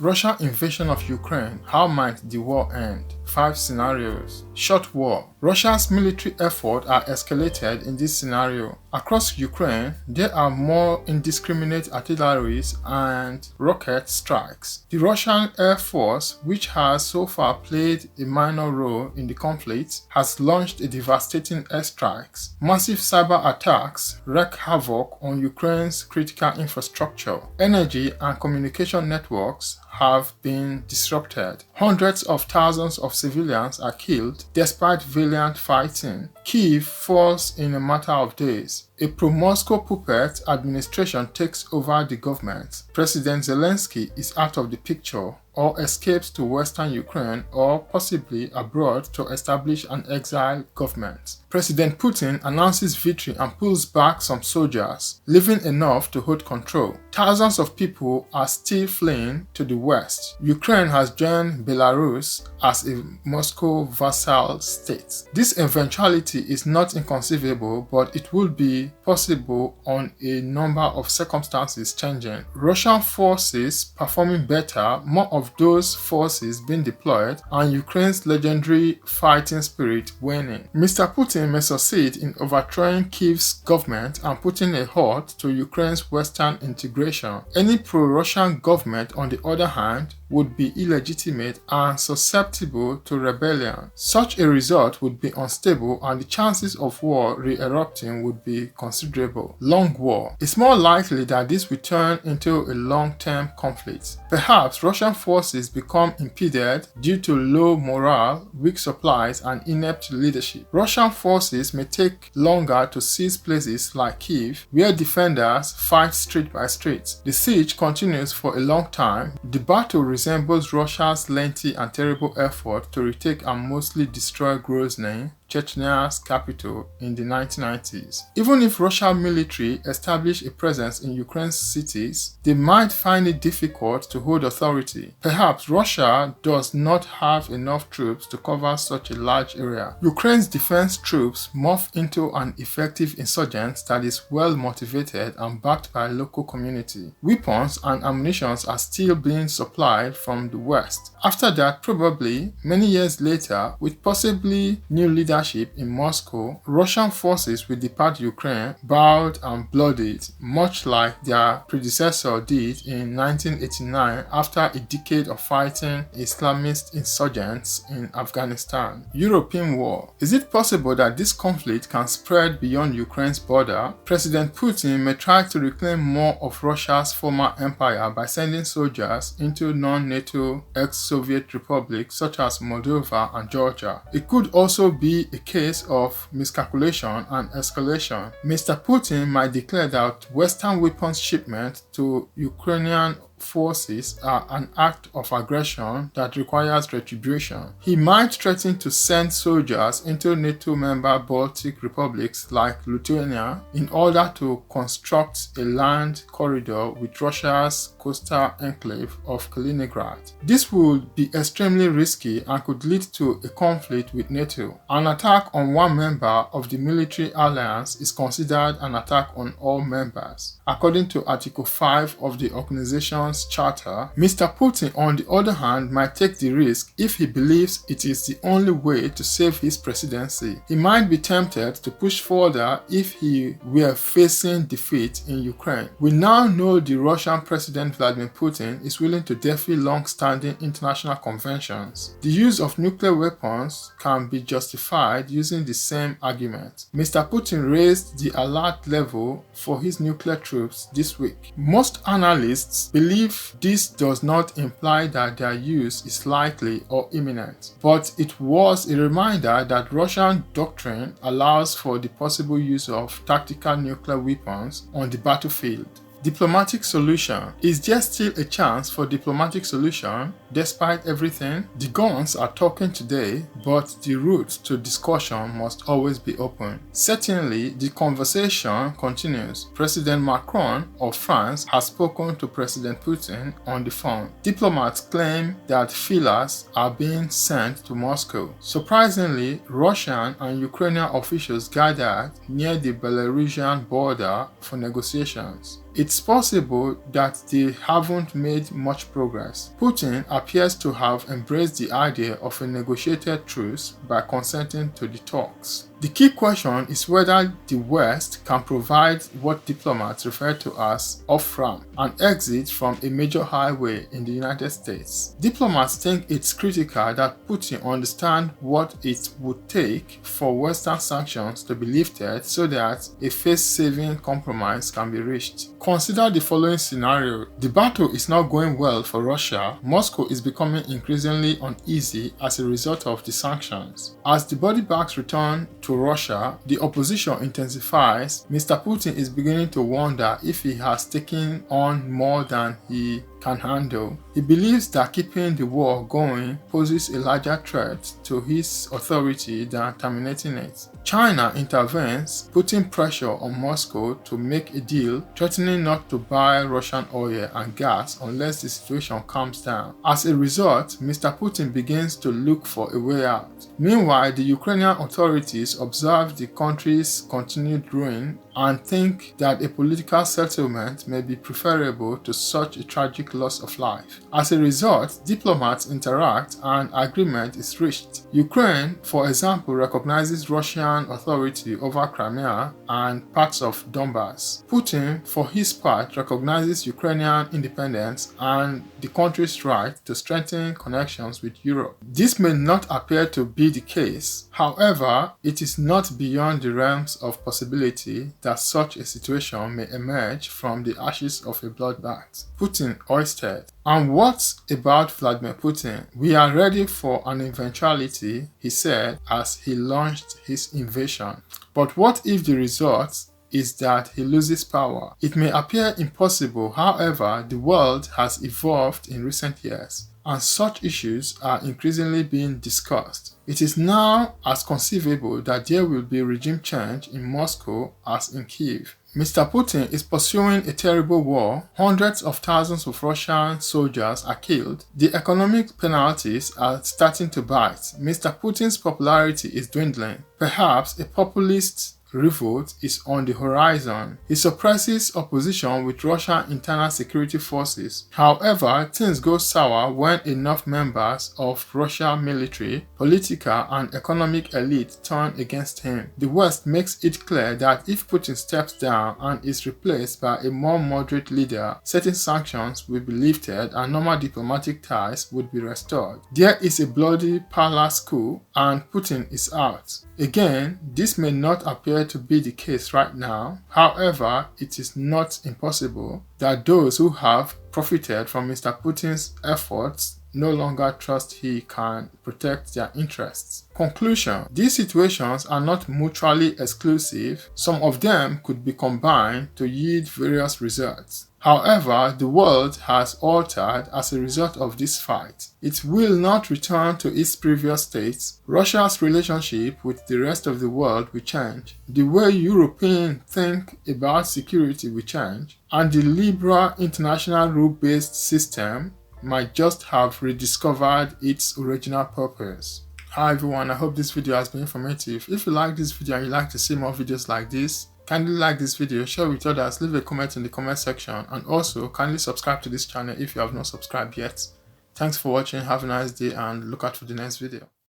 Russia invasion of Ukraine. How might the war end? 5 scenarios. Short war. Russia's military efforts are escalated in this scenario. Across Ukraine, there are more indiscriminate artillery and rocket strikes. The Russian Air Force, which has so far played a minor role in the conflict, has launched a devastating airstrikes. Massive cyber attacks wreak havoc on Ukraine's critical infrastructure. Energy and communication networks have been disrupted. Hundreds of thousands of civilians are killed despite valiant fighting. Kyiv falls in a matter of days. A pro-Moscow puppet administration takes over the government. President Zelensky is out of the picture or escapes to western Ukraine or possibly abroad to establish an exile government. President Putin announces victory and pulls back some soldiers, leaving enough to hold control. Thousands of people are still fleeing to the west. Ukraine has joined Belarus as a Moscow vassal state. This eventuality is not inconceivable, but it would be possible on a number of circumstances changing. Russian forces performing better, more of those forces being deployed, and Ukraine's legendary fighting spirit waning. Mr. Putin may succeed in overthrowing Kyiv's government and putting a halt to Ukraine's western integration. Any pro-Russian government, on the other hand, would be illegitimate and susceptible to rebellion. Such a result would be unstable and the chances of war re-erupting would be considerable. Long war. It's more likely that this will turn into a long-term conflict. Perhaps Russian forces become impeded due to low morale, weak supplies, and inept leadership. Russian forces may take longer to seize places like Kyiv, where defenders fight street by street. The siege continues for a long time. The battle resembles Russia's lengthy and terrible effort to retake and mostly destroy Grozny, Chechnya's capital, in the 1990s. Even if Russian military establish a presence in Ukraine's cities, they might find it difficult to hold authority. Perhaps Russia does not have enough troops to cover such a large area. Ukraine's defense troops morph into an effective insurgent that is well motivated and backed by local community. Weapons and ammunition are still being supplied from the west. After that, probably many years later, with possibly new leadership in Moscow, Russian forces will depart Ukraine bowed and bloodied, much like their predecessor did in 1989 after a decade of fighting Islamist insurgents in Afghanistan. European War. Is it possible that this conflict can spread beyond Ukraine's border? President Putin may try to reclaim more of Russia's former empire by sending soldiers into non-NATO ex-Soviet republics such as Moldova and Georgia. It could also be a case of miscalculation and escalation. Mr. Putin might declare that Western weapons shipments to Ukrainian forces are an act of aggression that requires retribution. He might threaten to send soldiers into NATO member Baltic republics like Lithuania in order to construct a land corridor with Russia's coastal enclave of Kaliningrad. This would be extremely risky and could lead to a conflict with NATO. An attack on one member of the military alliance is considered an attack on all members. According to Article 5 of the organization's charter, Mr. Putin, on the other hand, might take the risk if he believes it is the only way to save his presidency. He might be tempted to push further if he were facing defeat in Ukraine. We now know the Russian President Vladimir Putin is willing to defy long-standing international conventions. The use of nuclear weapons can be justified using the same argument. Mr. Putin raised the alert level for his nuclear troops this week. Most analysts believe this does not imply that their use is likely or imminent, but it was a reminder that Russian doctrine allows for the possible use of tactical nuclear weapons on the battlefield. Diplomatic solution. Is there still a chance for diplomatic solution? Despite everything, the guns are talking today, but the route to discussion must always be open. Certainly, the conversation continues. President Macron of France has spoken to President Putin on the phone. Diplomats claim that feelers are being sent to Moscow. Surprisingly, Russian and Ukrainian officials gathered near the Belarusian border for negotiations. it's possible that they haven't made much progress. Putin appears to have embraced the idea of a negotiated truce by consenting to the talks. The key question is whether the West can provide what diplomats refer to as off-ramp, an exit from a major highway in the United States. Diplomats think it's critical that Putin understand what it would take for Western sanctions to be lifted so that a face-saving compromise can be reached. Consider the following scenario. The battle is not going well for Russia. Moscow is becoming increasingly uneasy as a result of the sanctions. As the body bags return to Russia, the opposition intensifies. Mr. Putin is beginning to wonder if he has taken on more than he can handle. He believes that keeping the war going poses a larger threat to his authority than terminating it. China intervenes, putting pressure on Moscow to make a deal, threatening not to buy Russian oil and gas unless the situation calms down. As a result, Mr. Putin begins to look for a way out. Meanwhile, the Ukrainian authorities observe the country's continued ruin and think that a political settlement may be preferable to such a tragic loss of life. As a result, diplomats interact and agreement is reached. Ukraine, for example, recognizes Russian authority over Crimea and parts of Donbass. Putin, for his part, recognizes Ukrainian independence and the country's right to strengthen connections with Europe. This may not appear to be the case. However, it is not beyond the realms of possibility that such a situation may emerge from the ashes of a bloodbath. Putin ousted. And what about Vladimir Putin? We are ready for an eventuality, he said as he launched his invasion. But what if the result is that he loses power? It may appear impossible, however, the world has evolved in recent years, and such issues are increasingly being discussed. It is now as conceivable that there will be regime change in Moscow as in Kiev. Mr. Putin is pursuing a terrible war. Hundreds of thousands of Russian soldiers are killed. The economic penalties are starting to bite. Mr. Putin's popularity is dwindling. Perhaps a populist revolt is on the horizon. He suppresses opposition with Russian internal security forces. However, things go sour when enough members of Russian military, political and economic elite turn against him. The West makes it clear that if Putin steps down and is replaced by a more moderate leader, certain sanctions will be lifted and normal diplomatic ties would be restored. There is a bloody palace coup and Putin is out. Again, this may not appear to be the case right now. However, it is not impossible that those who have profited from Mr. Putin's efforts no longer trust he can protect their interests. Conclusion: these situations are not mutually exclusive. Some of them could be combined to yield various results. However, the world has altered as a result of this fight. It will not return to its previous state. Russia's relationship with the rest of the world will change. The way Europeans think about security will change, and the liberal international rule-based system might just have rediscovered its original purpose. Hi everyone, I hope this video has been informative. If you like this video and you'd like to see more videos like this, kindly like this video, share with others, leave a comment in the comment section, and also kindly subscribe to this channel if you have not subscribed yet. Thanks for watching, have a nice day, and look out for the next video.